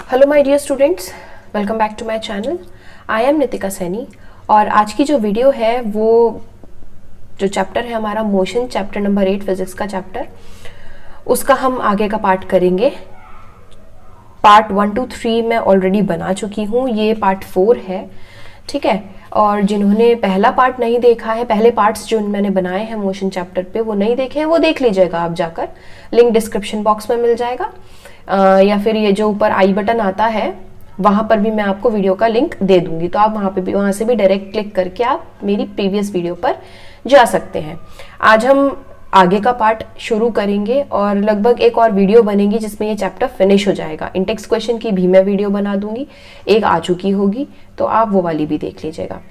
Hello my dear students, welcome back to my channel. I am Nitika Saini और आज की जो वीडियो है वो जो चैप्टर है हमारा मोशन, चैप्टर नंबर 8 फिजिक्स का चैप्टर, उसका हम आगे का पार्ट करेंगे। पार्ट 1 2 3 मैं ऑलरेडी बना चुकी हूँ, ये पार्ट 4 है, ठीक है। और जिन्होंने पहला पार्ट नहीं देखा है, पहले पार्ट्स जो मैंने बनाए हैं मोशन चैप्टर पे वो नहीं देखे हैं, वो देख लीजिएगा आप जाकर, लिंक डिस्क्रिप्शन बॉक्स में मिल जाएगा। या फिर ये जो ऊपर आई बटन आता है वहाँ पर भी मैं आपको वीडियो का लिंक दे दूंगी, तो आप वहाँ से भी डायरेक्ट क्लिक करके आप मेरी प्रीवियस वीडियो पर जा सकते हैं। आज हम आगे का पार्ट शुरू करेंगे और लगभग एक और वीडियो बनेगी जिसमें ये चैप्टर फिनिश हो जाएगा। इंटेक्स क्वेश्चन की भी मैं वीडियो बना दूंगी, एक आ चुकी होगी तो आप वो वाली भी देख लीजिएगा,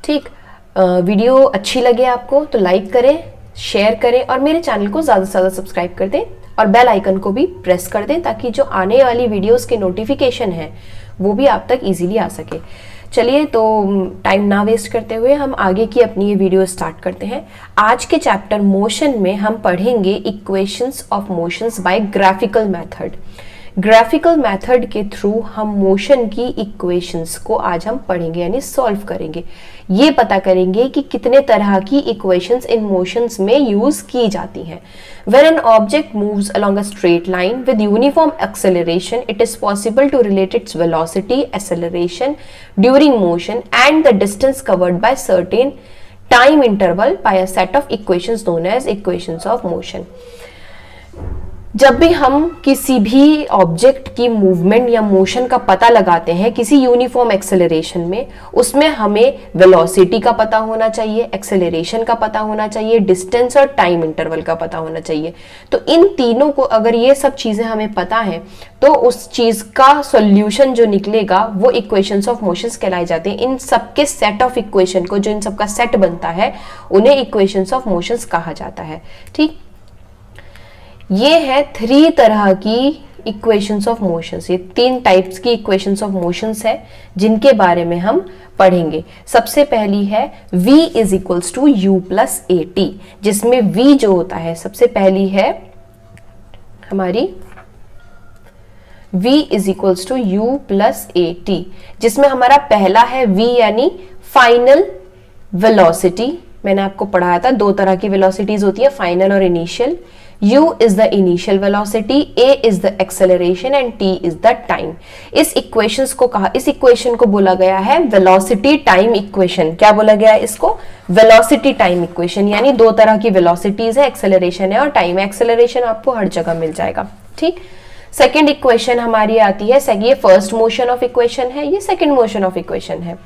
ठीक। वीडियो अच्छी लगे आपको तो लाइक करें, शेयर करें और मेरे चैनल को ज़्यादा से ज़्यादा सब्सक्राइब कर दें और बेल आइकन को भी प्रेस कर दें ताकि जो आने वाली वीडियोस के नोटिफिकेशन है वो भी आप तक इजीली आ सके। चलिए, तो टाइम ना वेस्ट करते हुए हम आगे की अपनी ये वीडियो स्टार्ट करते हैं। आज के चैप्टर मोशन में हम पढ़ेंगे equations of motions by graphical method. Graphical method के थ्रू हम मोशन की इक्वेशंस को आज हम पढ़ेंगे, यानी सॉल्व करेंगे। ये पता करेंगे कि कितने तरह की इक्वेशंस इन मोशंस में यूज की जाती हैं। When an object moves along a straight line with uniform acceleration, it is possible to relate its velocity, acceleration during motion and the distance covered by certain time interval by a set of equations known as equations of motion. जब भी हम किसी भी object की movement या motion का पता लगाते हैं किसी यूनिफॉर्म एक्सेलरेशन में, उसमें हमें वेलोसिटी का पता होना चाहिए, एक्सेलरेशन का पता होना चाहिए, डिस्टेंस और टाइम इंटरवल का पता होना चाहिए। तो इन तीनों को, अगर ये सब चीजें हमें पता है तो उस चीज का सॉल्यूशन जो निकलेगा वो इक्वेशंस ऑफ मोशंस कहलाए जाते हैं। इन सबके सेट ऑफ इक्वेशन को, जो इन सबका सेट बनता है, उन्हें इक्वेशंस ऑफ मोशंस कहा जाता है, ठीक। ये है 3 तरह की इक्वेशंस ऑफ मोशंस, ये 3 टाइप्स की इक्वेशंस ऑफ मोशंस है जिनके बारे में हम पढ़ेंगे। सबसे पहली है v is equals to u plus a t, जिसमें v जो होता है, सबसे पहली है हमारी v is equals to u plus a t, जिसमें हमारा पहला है v यानी फाइनल वेलोसिटी। मैंने आपको पढ़ाया था 2 तरह की वेलोसिटीज होती है, फाइनल और initial. u is the initial velocity, a is the acceleration and t is the time। इस इक्वेशन को बोला गया है वेलोसिटी टाइम इक्वेशन। क्या बोला गया है इसको? वेलोसिटी टाइम इक्वेशन, यानी 2 तरह की वेलोसिटीज है, एक्सेलरेशन है और टाइम है। एक्सेलरेशन आपको हर जगह मिल जाएगा, ठीक। सेकेंड इक्वेशन हमारी आती है, ये फर्स्ट मोशन ऑफ इक्वेशन है, ये सेकेंड मोशन ऑफ इक्वेशन है,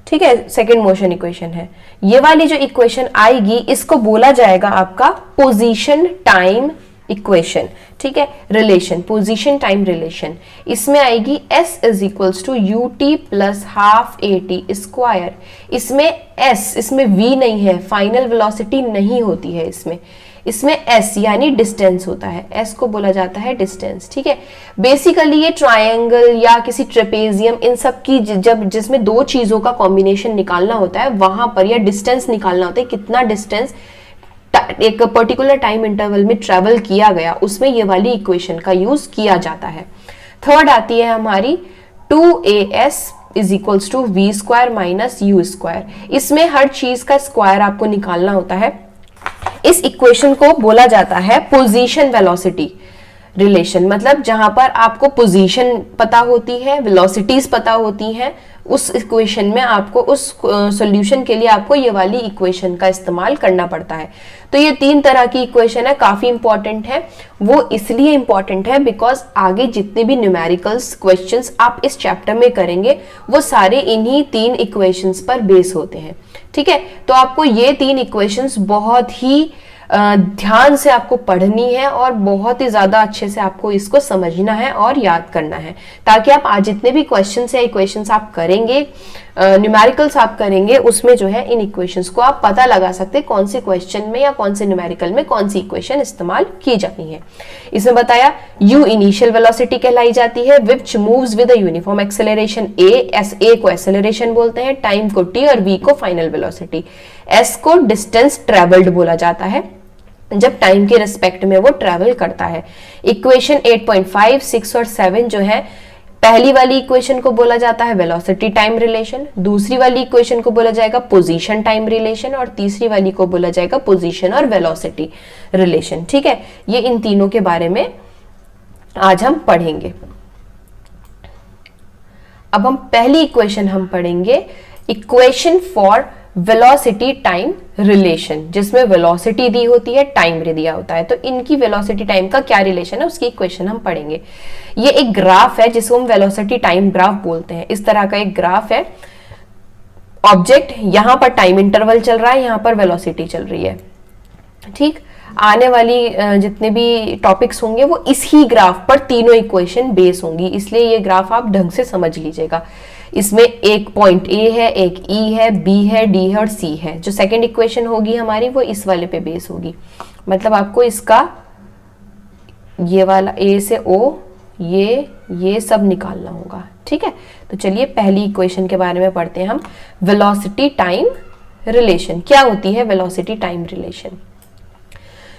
ठीक है, सेकेंड मोशन इक्वेशन है। ये वाली जो इक्वेशन आएगी इसको बोला जाएगा आपका पोजीशन टाइम इक्वेशन, ठीक है, रिलेशन, पोजीशन टाइम रिलेशन। इसमें आएगी s is equals to u t plus half a t square. इसमें s, इसमें v नहीं है, फाइनल वेलोसिटी नहीं होती है इसमें s यानी डिस्टेंस होता है, s को बोला जाता है डिस्टेंस, ठीक है। बेसिकली ये ट्रायंगल या किसी ट्रेपेजियम, इन सब की जब जिसमें 2 चीजों का कॉम्बिनेशन निकालना होता है वहां पर, या डिस्टेंस निकालना होता है, कितना डिस्टेंस एक पर्टिकुलर टाइम इंटरवल में ट्रेवल किया गया, उसमें ये वाली इक्वेशन का यूज किया जाता है। थर्ड आती है हमारी 2as is equals to v square minus u square. इसमें हर चीज का स्क्वायर आपको निकालना होता है। इस इक्वेशन को बोला जाता है पोजीशन वेलोसिटी रिलेशन, मतलब जहां पर आपको पोजीशन पता होती है, वेलोसिटीज पता होती हैं, उस इक्वेशन में आपको, उस सॉल्यूशन के लिए आपको ये वाली इक्वेशन का इस्तेमाल करना पड़ता है। तो ये 3 तरह की इक्वेशन है, काफी इंपॉर्टेंट है। वो इसलिए इंपॉर्टेंट है बिकॉज आगे जितने भी न्यूमेरिकल्स क्वेश्चंस आप इस चैप्टर में करेंगे वो सारे इन्हीं 3 इक्वेशंस पर बेस होते हैं, ठीक है। तो आपको ये 3 इक्वेशंस बहुत ही ध्यान से आपको पढ़नी है और बहुत ही ज्यादा अच्छे से आपको इसको समझना है और याद करना है, ताकि आप आज जितने भी क्वेश्चंस या इक्वेशंस आप करेंगे, न्यूमेरिकल्स आप करेंगे, उसमें जो है इन इक्वेशंस को आप पता लगा सकते हैं कौन से क्वेश्चन में या कौन से न्यूमेरिकल में कौन सी इक्वेशन इस्तेमाल की जानी है। इसमें बताया u इनिशियल वेलोसिटी कहलाई जाती है, विच moves with a uniform acceleration a को एक्सेलरेशन बोलते हैं, टाइम को t और v को फाइनल वेलोसिटी, s को डिस्टेंस ट्रेवल्ड बोला जाता है, जब टाइम के रिस्पेक्ट में वो ट्रेवल करता है। इक्वेशन 8.5, 6 और 7 जो है, पहली वाली इक्वेशन को बोला जाता है वेलोसिटी टाइम रिलेशन, दूसरी वाली इक्वेशन को बोला जाएगा पोजीशन टाइम रिलेशन, और तीसरी वाली को बोला जाएगा पोजीशन और वेलोसिटी रिलेशन। ठीक है, ये इन तीनों के बारे में आज हम पढ़ेंगे। अब हम पहली इक्वेशन हम पढ़ेंगे, equation for velocity time relation, जिसमें वेलोसिटी दी होती है, टाइम दिया होता है। तो इनकी वेलोसिटी टाइम का क्या रिलेशन है उसकी इक्वेशन हम पढ़ेंगे। ये एक ग्राफ है जिसको हम वेलोसिटी टाइम ग्राफ बोलते हैं। इस तरह का एक ग्राफ है, ऑब्जेक्ट यहां पर टाइम इंटरवल चल रहा है, यहां पर वेलोसिटी चल रही है। ठीक, आने वाली जितने भी टॉपिक्स होंगे वो इस ही ग्राफ पर तीनों इक्वेशन बेस होंगी, इसलिए ये ग्राफ आप ढंग से समझ लीजिएगा। इसमें एक पॉइंट ए है, एक ई है, बी है, डी है और सी है। जो सेकंड इक्वेशन होगी हमारी वो इस वाले पे बेस होगी। मतलब आपको इसका ये वाला ए से ओ ये सब निकालना होगा। ठीक है, तो चलिए पहली इक्वेशन के बारे में पढ़ते हैं हम। वेलोसिटी टाइम रिलेशन क्या होती है? Velocity time relation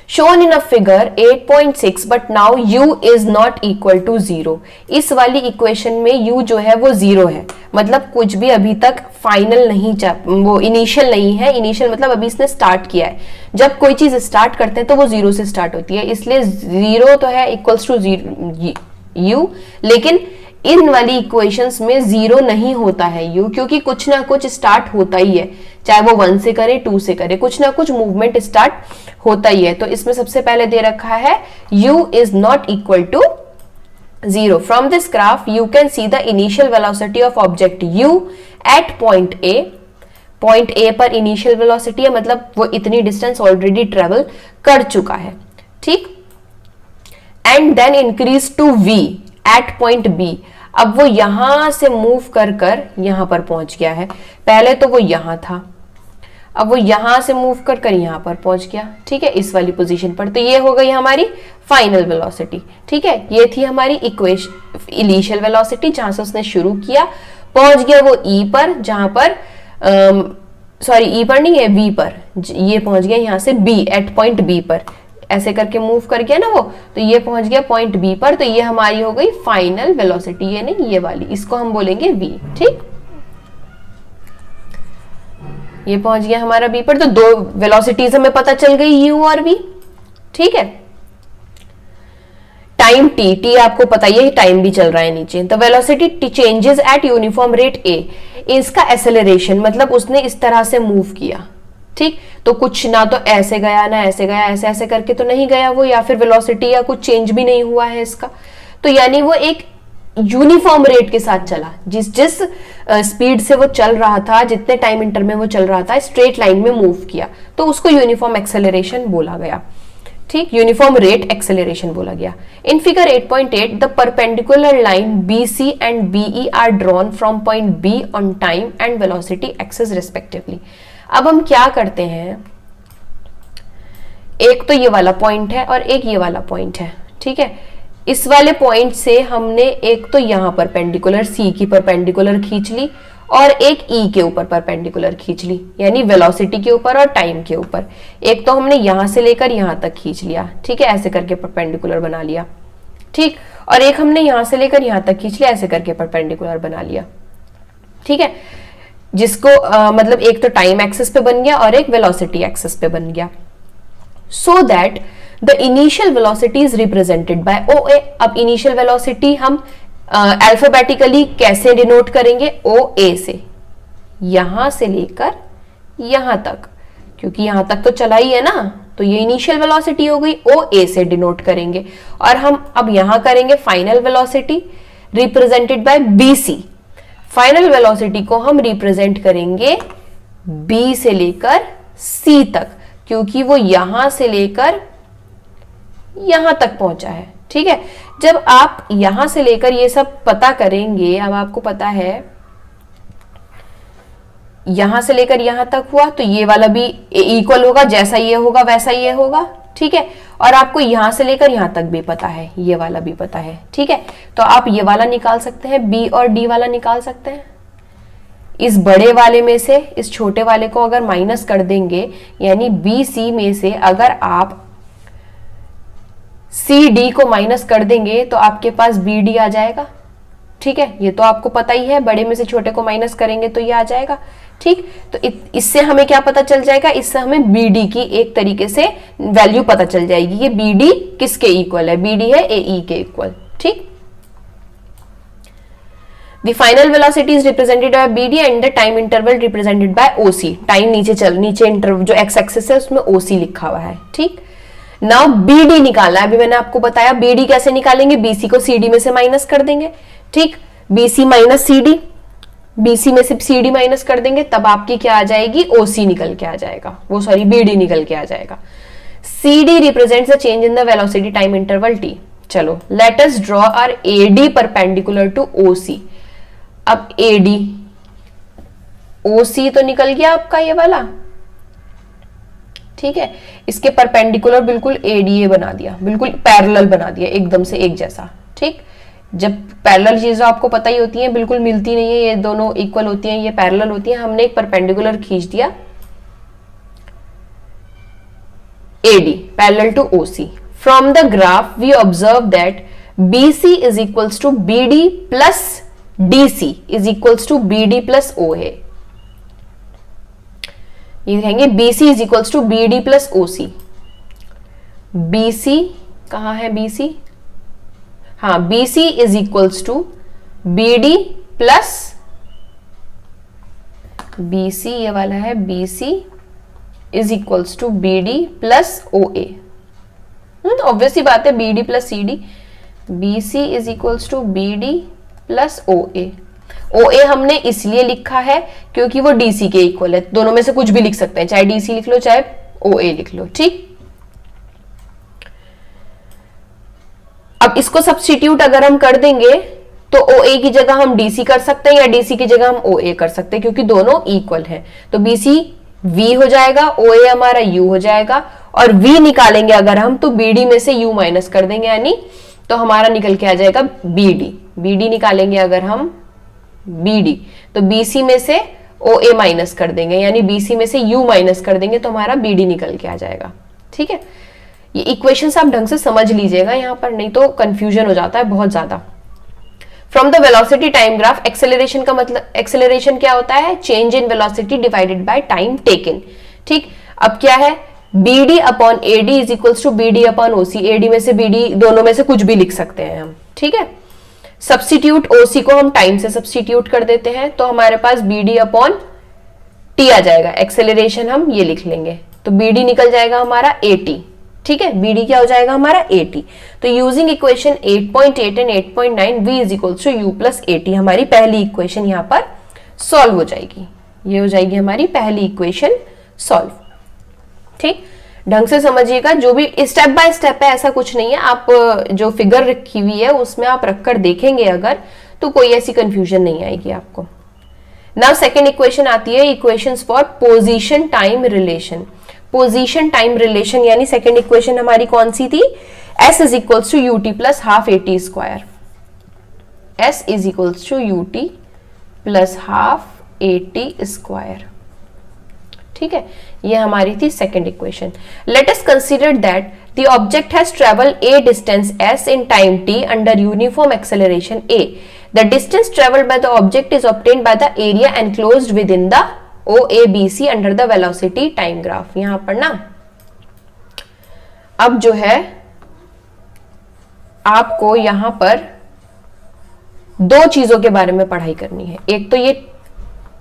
shown in a figure 8.6 but now u is not equal to 0। इस वाली इक्वेशन में u जो है वो 0 है, मतलब कुछ भी अभी तक फाइनल नहीं, वो इनिशियल नहीं है। इनिशियल मतलब अभी इसने स्टार्ट किया है। जब कोई चीज स्टार्ट करते हैं तो वो 0 से स्टार्ट होती है, इसलिए 0 तो है इक्वल्स टू u, लेकिन इन वाली इक्वेशंस में 0 नहीं होता है u, क्योंकि कुछ ना कुछ स्टार्ट होता ही है, चाहे वो 1 से करे 2 से करे, कुछ ना कुछ मूवमेंट स्टार्ट होता ही है। तो इसमें सबसे पहले दे रखा है u is not equal to 0। From this graph you can see the initial velocity of object u at point A। Point A पर इनिशियल वेलोसिटी है, मतलब वो इतनी डिस्टेंस ऑलरेडी ट्रेवल कर चुका है। ठीक, and then increase to v at point B। अब वो यहां से मूव कर कर यहां पर पहुंच गया है। पहले तो वो यहां था, अब वो यहां से मूव कर कर यहां पर पहुंच गया। ठीक है, इस वाली पोजीशन पर। तो ये हो गई हमारी फाइनल वेलोसिटी। ठीक है, ये थी हमारी इक्वेशन इनिशियल वेलोसिटी, जहां से उसने शुरू किया, पहुंच गया वो E पर, जहां पर सॉरी E पर नहीं है, V पर। ये पहुंच गया यहां से B एट पॉइंट B पर, ऐसे करके मूव कर गया ना वो, तो ये पहुंच गया पॉइंट B पर। तो ये हमारी हो गई फाइनल वेलोसिटी, ये नहीं ये वाली, इसको हम बोलेंगे V। ठीक, ये पहुंच गया हमारा B पर। तो दो वेलोसिटीज हमें पता चल गई U और V। ठीक है, टाइम t आपको पता ही है, टाइम भी चल रहा है नीचे। तो velocity changes at uniform rate A। इसका एक्सेलरेशन मतलब उसने इस तरह से मूव किया। ठीक, तो कुछ ना तो ऐसे गया ना ऐसे गया, ऐसे ऐसे करके तो नहीं गया वो, या फिर वेलोसिटी या कुछ चेंज भी नहीं हुआ है इसका। तो यानी वो एक यूनिफॉर्म रेट के साथ चला, जिस स्पीड से वो चल रहा था, जितने टाइम इंटर में वो चल रहा था, स्ट्रेट लाइन में मूव किया, तो उसको यूनिफॉर्म एक्सेलरेशन बोला गया। ठीक, यूनिफॉर्म रेट एक्सेलरेशन बोला गया। In figure 8.8 the perpendicular line BC and BE are drawn from point B on time and velocity axes respectively. अब हम क्या करते हैं, एक तो ये वाला पॉइंट है और एक ये वाला पॉइंट है। ठीक है, इस वाले पॉइंट से हमने एक तो यहां परपेंडिकुलर C की परपेंडिकुलर खींच ली और एक E के ऊपर परपेंडिकुलर खींच ली, यानी वेलोसिटी के ऊपर और टाइम के ऊपर। एक तो हमने यहां से लेकर यहां तक खींच लिया। ठीक है, ऐसे करके परपेंडिकुलर बना लिया। ठीक, और एक हमने यहां से लेकर यहां तक खींच लिया, ऐसे करके परपेंडिकुलर बना लिया। ठीक है, जिसको मतलब एक तो टाइम एक्सिस पे बन गया और एक वेलोसिटी एक्सिस पे बन गया। So that the initial velocity is represented by OA। अब इनिशियल वेलोसिटी हम अल्फाबेटिकली कैसे डिनोट करेंगे? OA से, यहां से लेकर यहां तक, क्योंकि यहां तक तो चला ही है ना, तो ये इनिशियल वेलोसिटी हो गई, OA से डिनोट करेंगे। और हम अब यहां करेंगे final velocity represented by BC। Final velocity को हम रिप्रेजेंट करेंगे B से लेकर C तक, क्योंकि वो यहां से लेकर यहां तक पहुंचा है। ठीक है, जब आप यहां से लेकर ये सब पता करेंगे, अब आपको पता है यहां से लेकर यहां तक हुआ, तो ये वाला भी इक्वल होगा, जैसा ये होगा वैसा ये होगा। ठीक है, और आपको यहां से लेकर यहां तक भी पता है, ये वाला भी पता है। ठीक है, तो आप ये वाला निकाल सकते हैं, B और D वाला निकाल सकते हैं। इस बड़े वाले में से इस छोटे वाले को अगर माइनस कर देंगे, यानी BC में से अगर आप सी डी को माइनस कर देंगे तो आपके पास बी डी आ जाएगा। ठीक है, ये तो आपको पता ही है, बड़े में से छोटे को माइनस करेंगे तो ये आ जाएगा। ठीक, तो इससे हमें क्या पता चल जाएगा, इससे हमें बी डी की एक तरीके से वैल्यू पता चल जाएगी कि बी डी किसके इक्वल है, बी डी है ए ई के इक्वल। ठीक, The final velocity is represented by BD and the time interval represented by OC. Time नीचे इंटरवल जो x एक्सिस है उसमें OC लिखा हुआ है। ठीक, नाउ BD निकालना है। अभी मैंने आपको बताया BD कैसे निकालेंगे, BC को CD में से माइनस कर देंगे। ठीक, BC माइनस CD, BC में से CD माइनस कर देंगे, तब आपकी क्या आ जाएगी, OC निकल के आ जाएगा, वो सॉरी BD निकल के आ जाएगा। CD represents the change in the velocity time interval T। चलो, let us draw our AD perpendicular to OC। अब AD OC तो निकल गया आपका ये वाला। ठीक है, इसके परपेंडिकुलर बिल्कुल ADA बना दिया, बिल्कुल पैरेलल बना दिया, एकदम से एक जैसा। ठीक, जब पैरेलल चीजें आपको पता ही होती हैं, बिल्कुल मिलती नहीं है, ये दोनों इक्वल होती हैं, ये पैरेलल होती हैं, हमने एक परपेंडिकुलर खींच दिया AD parallel to OC। From the graph we observe that BC is equals to BD plus DC is equals to BD plus OA। ये कहेंगे BC is equals to BD plus OC। BC कहां है, BC, हाँ, BC is equals to BD plus, BC ये वाला है, BC is equals to BD plus OA। तो obvious ही बात है, BD plus CD। BC is equals to BD plus OA। OA हमने इसलिए लिखा है क्योंकि वो DC के इक्वल है, दोनों में से कुछ भी लिख सकते हैं, चाहे DC लिख लो चाहे OA लिख लो। ठीक, अब इसको सब्स्टिट्यूट अगर हम कर देंगे तो OA की जगह हम DC कर सकते हैं या DC की जगह हम OA कर सकते हैं, क्योंकि दोनों इक्वल हैं। तो BC V हो जाएगा, OA हमारा U हो जाएगा, और V निकालेंगे अगर हम तो BD में से U माइनस कर देंगे, यानी तो हमारा निकल के आ जाएगा BD। BD निकालेंगे अगर हम BD तो BC में से OA माइनस कर देंगे, यानी BC में से U माइनस कर देंगे तो हमारा BD निकल के आ जाएगा। ठीक है, ये इक्वेशंस आप ढंग से समझ लीजिएगा यहाँ पर, नहीं तो कंफ्यूजन हो जाता है बहुत ज्यादा। From the velocity time graph, acceleration का मतलब, एक्सेलरेशन क्या होता है, change in velocity divided by time taken. ठीक, अब क्या है, BD upon AD is equals to BD upon OC। AD में से BD, दोनों में से कुछ भी लिख सकते हैं हम। ठीक है, सब्स्टिट्यूट OC को हम टाइम से सब्स्टिट्यूट कर देते हैं, तो हमारे पास BD अपॉन T आ जाएगा। एक्सेलरेशन हम ये लिख लेंगे, तो BD निकल जाएगा हमारा AT। ठीक है, BD क्या हो जाएगा हमारा AT। तो using equation 8.8 and 8.9 V is equals to U plus AT, हमारी पहली इक्वेशन यहाँ पर सॉल्व हो जाएगी। ये हो जाएगी हमारी पहली इक्वेशन सॉल्व। ठीक, ढंग से समझिएगा, जो भी स्टेप बाय स्टेप है, ऐसा कुछ नहीं है। आप जो फिगर रखी हुई है उसमें आप रखकर देखेंगे अगर, तो कोई ऐसी कंफ्यूजन नहीं आएगी आपको। नाउ सेकेंड इक्वेशन आती है equations for position time relation. Position time relation यानी सेकेंड इक्वेशन हमारी कौन सी थी, S is equals to UT plus half AT square. S is equals to UT plus half AT square. ठीक है, ये हमारी थी second equation. Let us consider that the object has travelled a distance s in time t under uniform acceleration a. The distance traveled by the object is obtained by the area enclosed within the OABC under the velocity time graph। यहां पर ना अब जो है आपको यहां पर दो चीजों के बारे में पढ़ाई करनी है, एक तो ये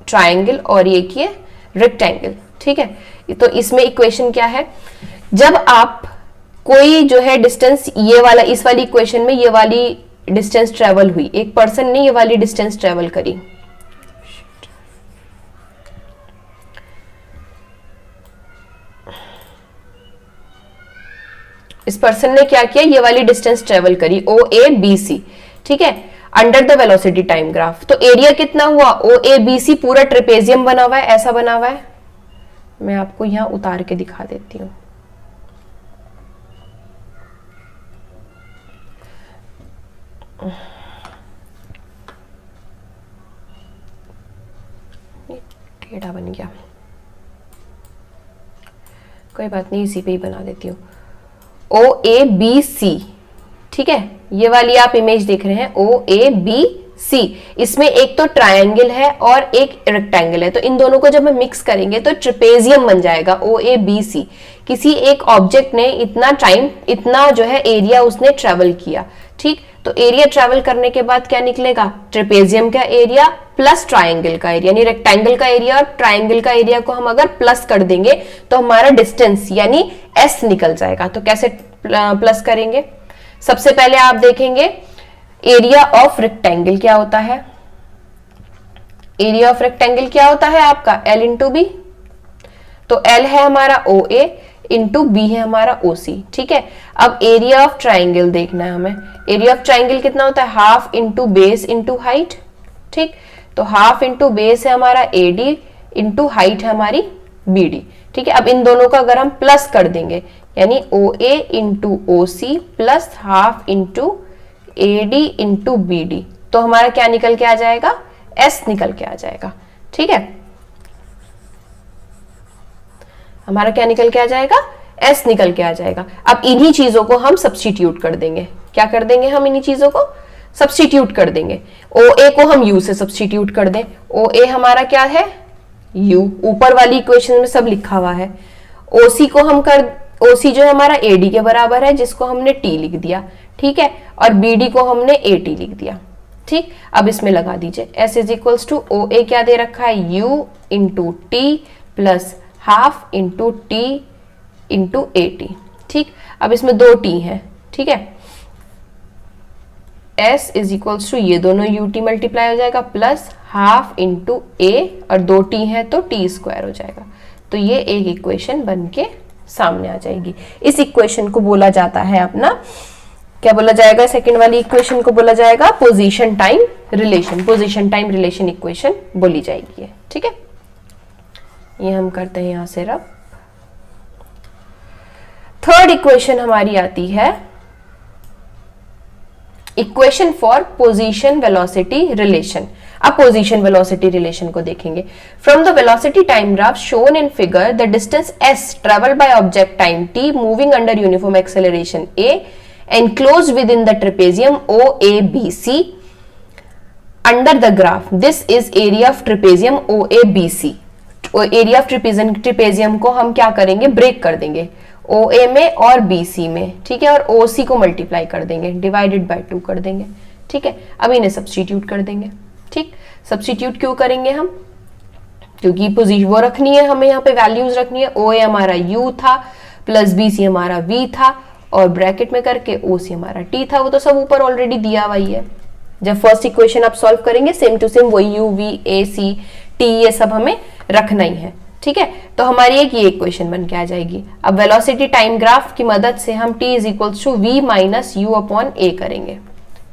ट्रायंगल और एक ये रेक्टेंगल। ठीक है, तो इसमें इक्वेशन क्या है, जब आप कोई जो है डिस्टेंस, ये वाला, इस वाली इक्वेशन में ये वाली डिस्टेंस ट्रेवल हुई, एक पर्सन ने ये वाली डिस्टेंस ट्रेवल करी, इस पर्सन ने क्या किया, ये वाली डिस्टेंस ट्रेवल करी OABC। ठीक है, under the velocity time graph. तो एरिया कितना हुआ, OABC पूरा ट्रेपेजियम बना हुआ है, ऐसा बना हुआ है। मैं आपको यहां उतार के दिखा देती हूं। टेढ़ा बन गया, कोई बात नहीं, इसी पे ही बना देती हूँ। OABC, ठीक है, ये वाली आप इमेज देख रहे हैं OABC। इसमें एक तो ट्रायंगल है और एक रेक्टेंगल है, तो इन दोनों को जब हम मिक्स करेंगे तो ट्रेपेजियम बन जाएगा OABC। किसी एक ऑब्जेक्ट ने इतना जो है एरिया उसने ट्रेवल किया, ठीक, तो एरिया ट्रेवल करने के बाद क्या निकलेगा, ट्रेपेजियम का एरिया प्लस ट्रायंगल का एरिया, यानी रेक्टेंगल का एरिया और ट्रायंगल का एरिया को हम अगर प्लस कर देंगे तो हमारा डिस्टेंस यानी S निकल जाएगा। तो कैसे प्लस करेंगे, सबसे पहले आप देखेंगे एरिया ऑफ रेक्टेंगल क्या होता है। एरिया ऑफ रेक्टेंगल क्या होता है आपका L इंटू बी, तो L है हमारा OA इंटू बी है हमारा OC, ठीक है। अब एरिया ऑफ ट्राइंगल देखना है हमें, एरिया ऑफ ट्राइंगल कितना होता है, half into base into height, ठीक, तो हाफ इंटू बेस है हमारा AD इंटू हाइट है हमारी BD, ठीक है। अब इन दोनों का अगर हम प्लस कर देंगे यानी OA into OC plus half into AD into BD, तो हमारा क्या निकल के आ जाएगा, S निकल के आ जाएगा, ठीक है। हमारा क्या निकल के आ जाएगा, S निकल के आ जाएगा। अब इन्हीं चीजों को हम सब्स्टिट्यूट कर देंगे, क्या कर देंगे हम, इन्हीं चीजों को सब्स्टिट्यूट कर देंगे। OA को हम U से सब्स्टिट्यूट कर दें, OA हमारा क्या है U, ऊपर वाली इक्वेशन में सब लिखा हुआ है। OC को हम OC जो है हमारा AD के बराबर है, जिसको हमने T लिख दिया, ठीक है, और BD को हमने AT लिख दिया, ठीक। अब इसमें लगा दीजिए S is equals to OA क्या दे रखा है, U into T plus half into T into AT, ठीक। अब इसमें 2 T है, ठीक है, S इज इक्वल्स टू ये दोनों UT मल्टीप्लाई हो जाएगा प्लस हाफ इंटू A और 2 T है तो T स्क्वायर हो जाएगा। तो ये एक इक्वेशन बन के सामने आ जाएगी। इस इक्वेशन को बोला जाता है अपना, क्या बोला जाएगा, सेकंड वाली इक्वेशन को बोला जाएगा position time relation, position time relation equation बोली जाएगी, ठीक है। ये हम करते हैं यहां से रब। थर्ड इक्वेशन हमारी आती है equation for position velocity relation. अब पोजीशन वेलोसिटी रिलेशन को देखेंगे। From the velocity time graph shown in figure the distance s travelled by object time t moving under uniform acceleration a enclosed within the trapezium OABC under the graph, this is area of trapezium OABC। Area of trapezium को हम क्या करेंगे, break कर देंगे OA में और BC में, ठीक है, और OC को मल्टीप्लाई कर देंगे, डिवाइडेड बाय 2 कर देंगे, ठीक है। अब इन्हें सब्स्टिट्यूट कर देंगे, ठीक। सब्स्टिट्यूट क्यों करेंगे हम, क्योंकि पोजीशन वो रखनी है, हमें यहाँ पे वैल्यूज रखनी है। OA हमारा U था प्लस BC हमारा V था और ब्रैकेट में करके OC हमारा T था, वो तो सब ऊपर ऑलरेडी दिया हुआ ही है। जब फर्स्ट इक्वेशन आप सॉल्व करेंगे सेम टू सेम वही U V A C T ये सब हमें रखना ही है, ठीक है। तो हमारी एक ये इक्वेशन बन के आ जाएगी। अब वेलोसिटी टाइम ग्राफ की मदद से हम t is equals to v minus u upon a करेंगे,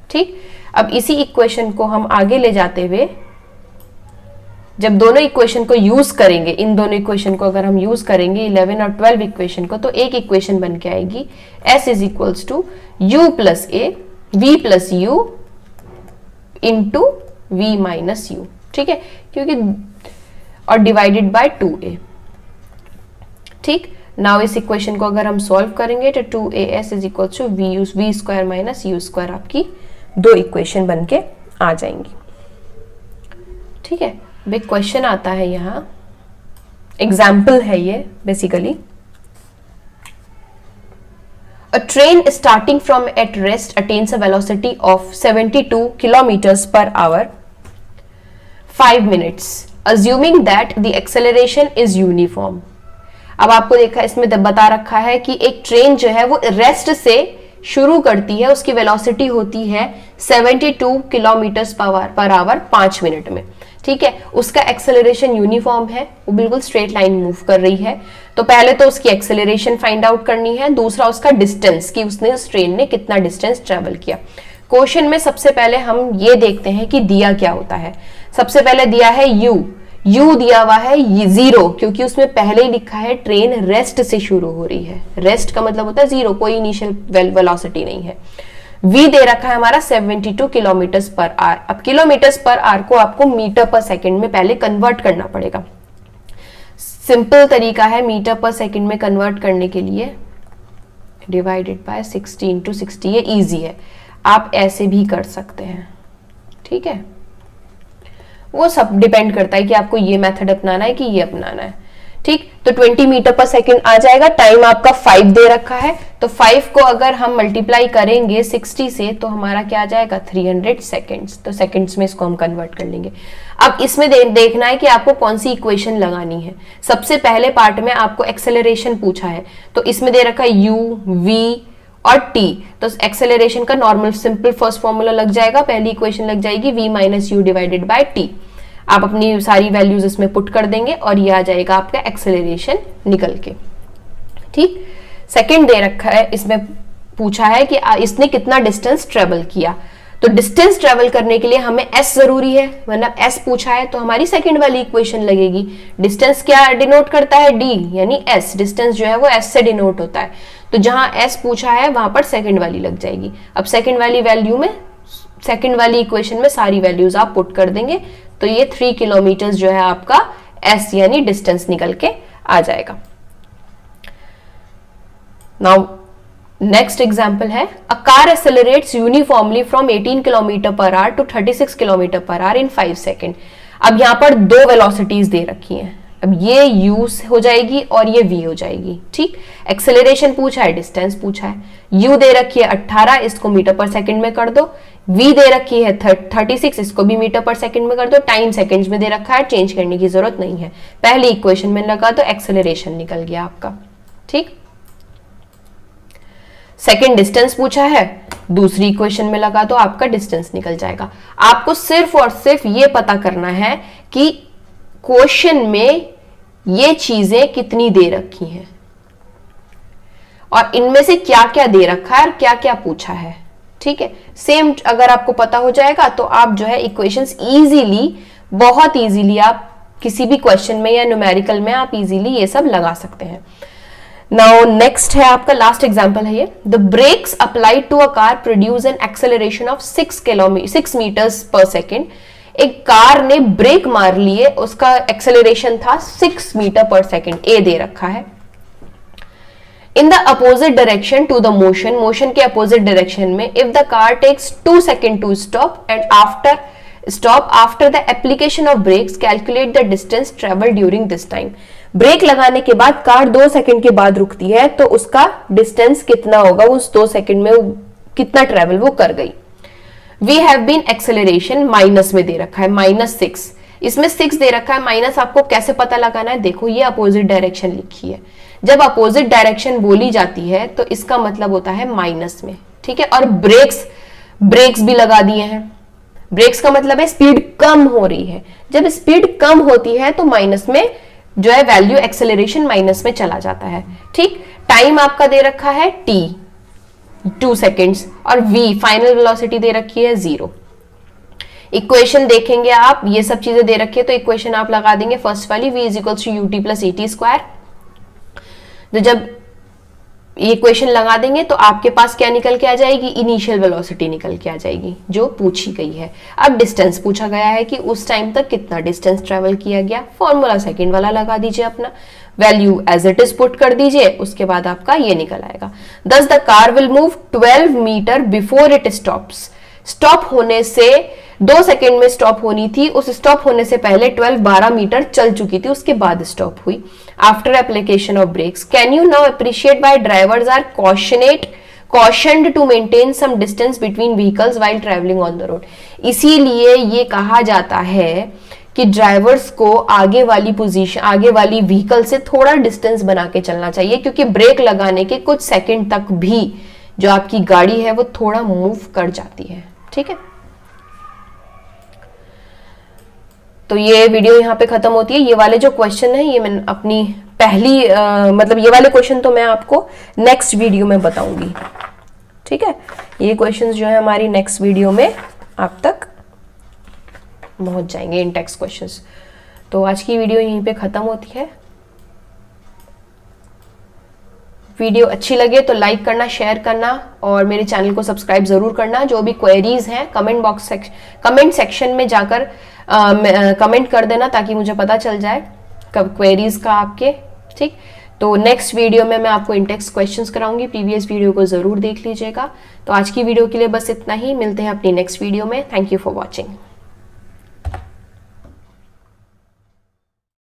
ठीक। अब इसी इक्वेशन को हम आगे ले जाते हुए जब दोनों इक्वेशन को यूज करेंगे, इन दोनों इक्वेशन को अगर हम यूज करेंगे 11 और 12 इक्वेशन को, तो एक इक्वेशन बन के आएगी s is equals to u plus a v plus u into v minus u, ठीक है, क्योंकि और डिवाइडेड बाय 2a, ठीक। नाउ इस इक्वेशन को अगर हम सॉल्व करेंगे तो 2as is equal to v square minus u square, आपकी 2 इक्वेशन बन के आ जाएंगी, ठीक है। अब एक क्वेश्चन आता है यहाँ, एग्जाम्पल है ये basically. A train starting from at rest attains a velocity of 72 kilometers per hour 5 minutes assuming that the acceleration is uniform। अब आपको देखा इसमें बता रखा है कि एक ट्रेन जो है वो रेस्ट से शुरू करती है, उसकी वेलोसिटी होती है 72 किलोमीटर पर आवर 5 मिनट में, ठीक है। उसका एक्सेलरेशन यूनिफॉर्म है, वो बिल्कुल स्ट्रेट लाइन मूव कर रही है। तो पहले तो उसकी एक्सेलरेशन फाइंड आउट करनी है, दूसरा उसका डिस्टेंस कि उसने उस ट्रेन ने कितना डिस्टेंस ट्रेवल किया। क्वेश्चन में सबसे पहले हम ये देखते हैं कि दिया क्या होता है। सबसे पहले दिया है u दिया हुआ है 0, क्योंकि उसमें पहले ही लिखा है ट्रेन रेस्ट से शुरू हो रही है। रेस्ट का मतलब होता है 0, कोई इनिशियल वेलोसिटी नहीं है। v दे रखा है हमारा 72 किलोमीटर पर आवर। अब किलोमीटर पर आवर को आपको मीटर पर सेकंड में पहले कन्वर्ट करना पड़ेगा। सिंपल तरीका है मीटर पर सेकंड में कन्वर्ट करने के लिए, डिवाइडेड बाय 60 इंटू 60, ये ईजी है, आप ऐसे भी कर सकते हैं, ठीक है। वो सब डिपेंड करता है कि आपको ये मेथड अपनाना है कि ये अपनाना है, ठीक। तो 20 मीटर पर सेकेंड आ जाएगा। टाइम आपका 5 दे रखा है, तो 5 को अगर हम मल्टीप्लाई करेंगे 60 से तो हमारा क्या आ जाएगा 300 सेकेंड्स। तो सेकेंड्स में इसको हम कन्वर्ट कर लेंगे। अब इसमें देखना है कि आपको कौन सी इक्वेशन लगानी है। सबसे पहले पार्ट में आपको एक्सेलरेशन पूछा है, तो इसमें दे रखा है u, v और t। तो एक्सेलरेशन का नॉर्मल सिंपल फर्स्ट फॉर्मूला लग जाएगा, पहली इक्वेशन लग जाएगी v minus you divided by T. आप अपनी सारी वैल्यूज इसमें पुट कर देंगे और ये आ जाएगा आपका एक्सेलरेशन निकल के, ठीक। सेकंड दे रखा है, इसमें पूछा है कि इसने कितना डिस्टेंस ट्रेवल किया। तो डिस्टेंस ट्रेवल करने के लिए हमें s जरूरी है, मतलब s पूछा है तो हमारी सेकंड वाली इक्वेशन लगेगी। डिस्टेंस क्या डिनोट करता है, d, यानी s। डिस्टेंस जो है वो s से डिनोट होता है, तो जहां s पूछा है वहां पर सेकंड वाली लग जाएगी। अब सेकंड वाली वैल्यू में, सेकंड वाली इक्वेशन में सारी वैल्यूज आप पुट कर देंगे, तो ये 3 किलोमीटर जो है आपका s यानी डिस्टेंस निकल के आ जाएगा। नाउ नेक्स्ट एग्जाम्पल है, a car accelerates uniformly from 18 kilometre per hour to 36 kilometre per hour in 5 second. अब यहां पर दो वेलोसिटीज दे रखी हैं, अब ये u हो जाएगी और ये v हो जाएगी, ठीक। एक्सेलरेशन पूछा है, डिस्टेंस पूछा है, u दे रखी है 18, इसको मीटर पर सेकंड में कर दो। v दे रखी है 36, इसको भी मीटर पर सेकंड में कर दो। टाइम सेकंड्स में दे रखा है, चेंज करने की जरूरत नहीं है, पहली इक्वेशन में लगा तो एक्सेलरेशन निकल गया आपका, ठीक। सेकंड डिस्टेंस पूछा है, दूसरी इक्वेशन में लगा तो आपका डिस्टेंस निकल जाएगा। आपको सिर्फ और सिर्फ ये पता करना है कि क्वेश्चन में ये चीजें कितनी दे रखी हैं और इनमें से क्या क्या दे रखा है और क्या क्या पूछा है, ठीक है। सेम अगर आपको पता हो जाएगा तो आप जो है इक्वेशंस इजीली, बहुत इजीली आप किसी भी क्वेश्चन में या न्यूमेरिकल में आप इजीली ये सब लगा सकते हैं। नाउ नेक्स्ट है आपका लास्ट एग्जांपल है ये, the brakes applied to a car produce an acceleration of 6 metres per second. एक कार ने ब्रेक मार लिए, उसका एक्सेलरेशन था 6 मीटर पर सेकेंड, ए दे रखा है। In the opposite direction to the motion, motion के अपोजिट डायरेक्शन में, if the car takes 2 second to stop and after the application of brakes calculate the distance travel during this time. Brake लगाने के बाद car 2 second के बाद रुकती है, तो उसका डिस्टेंस कितना होगा, उस 2 सेकंड में कितना ट्रेवल वो कर गई। वी हैव बीन एक्सेलरेशन, माइनस में दे रखा है -6, इसमें 6 दे रखा है। माइनस आपको कैसे पता लगाना है, देखो ये अपोजिट डायरेक्शन लिखी है, जब अपोजिट डायरेक्शन बोली जाती है तो इसका मतलब होता है माइनस में, ठीक है। और ब्रेक्स भी लगा दिए हैं, ब्रेक्स का मतलब है स्पीड कम हो रही है, जब स्पीड कम होती है तो माइनस में जो है वैल्यू एक्सेलरेशन माइनस में चला जाता है, ठीक। टाइम आपका दे रखा है t 2 सेकेंड्स और v फाइनल वेलोसिटी दे रखी है 0। इक्वेशन देखेंगे आप, ये सब चीजें दे रखी है तो इक्वेशन आप लगा देंगे फर्स्ट वाली, v is equals to ut plus at square. तो जब ये इक्वेशन लगा देंगे तो आपके पास क्या निकल के आ जाएगी, इनिशियल वेलोसिटी निकल के आ जाएगी जो पूछी गई है। अब डिस्टेंस पूछा गया है कि उस टाइम तक कितना डिस्टेंस ट्रेवल किया गया, फॉर्मूला सेकंड वाला लगा दीजिए, अपना value as it is put कर दीजिए, उसके बाद आपका ये निकल आएगा। Thus the car will move 12 metre before it stops. Stop होने से 2 सेकेंड में स्टॉप होनी थी, उस स्टॉप होने से पहले 12 मीटर चल चुकी थी, उसके बाद स्टॉप हुई। After application of brakes can you now appreciate why drivers are cautioned to maintain some distance between vehicles while traveling on the road। इसीलिए ये कहा जाता है कि ड्राइवर्स को आगे वाली पोजीशन, आगे वाली व्हीकल से थोड़ा डिस्टेंस बना के चलना चाहिए, क्योंकि ब्रेक लगाने के कुछ सेकंड तक भी जो आपकी गाड़ी है वो थोड़ा मूव कर जाती है, ठीक है। तो ये वीडियो यहाँ पे खत्म होती है। ये वाले जो क्वेश्चन है ये मैं अपनी पहली मतलब ये वाले क्वेश्चन तो मैं आपको नेक्स्ट वीडियो में बताऊंगी, ठीक है। ये क्वेश्चंस जो है हमारी नेक्स्ट वीडियो में आप तक पहुंच जाएंगे, इन टेक्स्ट क्वेश्चंस। तो आज की वीडियो यहीं पे खत्म होती है। वीडियो अच्छी लगे तो लाइक करना, शेयर करना और मेरे चैनल को सब्सक्राइब जरूर करना। जो भी क्वेरीज हैं कमेंट सेक्शन में जाकर कमेंट कर देना ताकि मुझे पता चल जाए कब क्वेरीज का आपके, ठीक। तो नेक्स्ट वीडियो में मैं आपको इंटेक्स क्वेश्चंस कराऊंगी, प्रीवियस वीडियो को ज़रूर देख लीजिएगा। तो आज की वीडियो के लिए बस इतना ही, मिलते हैं अपनी नेक्स्ट वीडियो में। Thank you for watching.